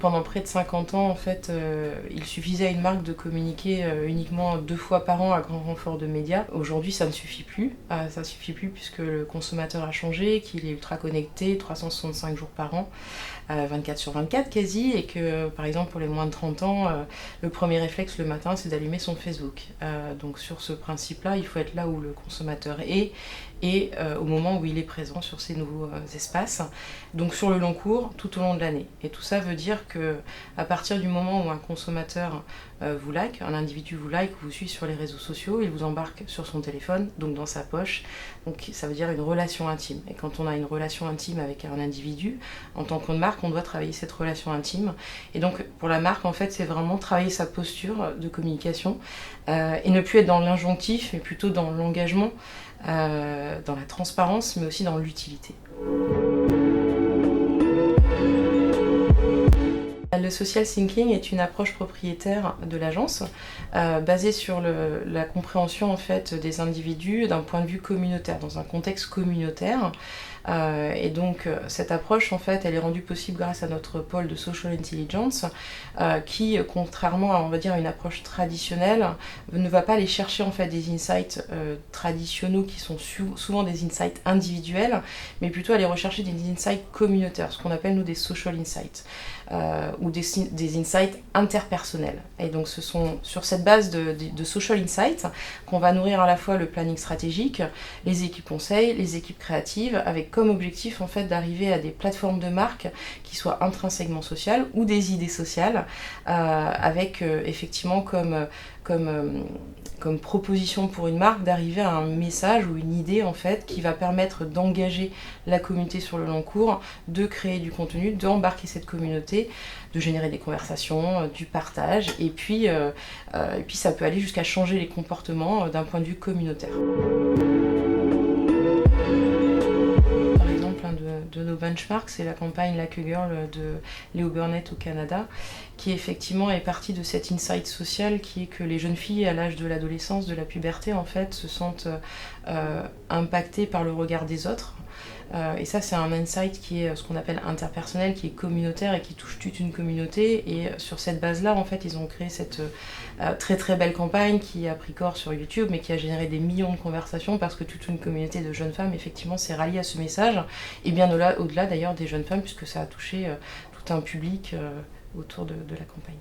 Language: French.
pendant près de 50 ans, en fait, il suffisait à une marque de communiquer uniquement 2 fois par an à grand renfort de médias. Aujourd'hui, ça ne suffit plus. Ça suffit plus puisque le consommateur a changé, qu'il est ultra connecté, 365 jours par an, 24 sur 24 quasi, et que, par exemple, pour les moins de 30 ans, le premier réflexe le matin, c'est d'allumer son Facebook. Donc sur ce principe-là, il faut être là où le consommateur est et au moment où il est présent sur ces nouveaux espaces. Donc sur le long cours, tout au long de l'année. Et tout ça veut dire que à partir du moment où un consommateur vous like, un individu vous like, vous suit sur les réseaux sociaux, il vous embarque sur son téléphone, donc dans sa poche. Donc ça veut dire une relation intime. Et quand on a une relation intime avec un individu, en tant que marque, on doit travailler cette relation intime. Et donc pour la marque, en fait, c'est vraiment travailler sa posture de communication et ne plus être dans l'injonctif, mais plutôt dans l'engagement, dans la transparence, mais aussi dans l'utilité. Le social thinking est une approche propriétaire de l'agence, basée sur la compréhension en fait, des individus d'un point de vue communautaire, dans un contexte communautaire. Et donc cette approche en fait elle est rendue possible grâce à notre pôle de social intelligence qui contrairement à on va dire une approche traditionnelle ne va pas aller chercher en fait des insights traditionnels qui sont souvent des insights individuels mais plutôt aller rechercher des insights communautaires, ce qu'on appelle nous des social insights ou des insights interpersonnels. Et donc ce sont sur cette base de social insights qu'on va nourrir à la fois le planning stratégique, les équipes conseils, les équipes créatives avec comme objectif en fait d'arriver à des plateformes de marque qui soient intrinsèquement sociales ou des idées sociales avec effectivement comme proposition pour une marque d'arriver à un message ou une idée en fait qui va permettre d'engager la communauté sur le long cours, de créer du contenu, d'embarquer cette communauté, de générer des conversations, du partage et puis ça peut aller jusqu'à changer les comportements d'un point de vue communautaire. De nos benchmarks, c'est la campagne Like a Girl de Léo Burnett au Canada, qui effectivement est partie de cet insight social qui est que les jeunes filles à l'âge de l'adolescence, de la puberté en fait, se sentent impactées par le regard des autres. Et ça c'est un insight qui est ce qu'on appelle interpersonnel, qui est communautaire et qui touche toute une communauté. Et sur cette base-là, en fait, ils ont créé cette très très belle campagne qui a pris corps sur YouTube, mais qui a généré des millions de conversations parce que toute une communauté de jeunes femmes, effectivement, s'est ralliée à ce message. Et bien au-delà d'ailleurs des jeunes femmes, puisque ça a touché tout un public autour de la campagne.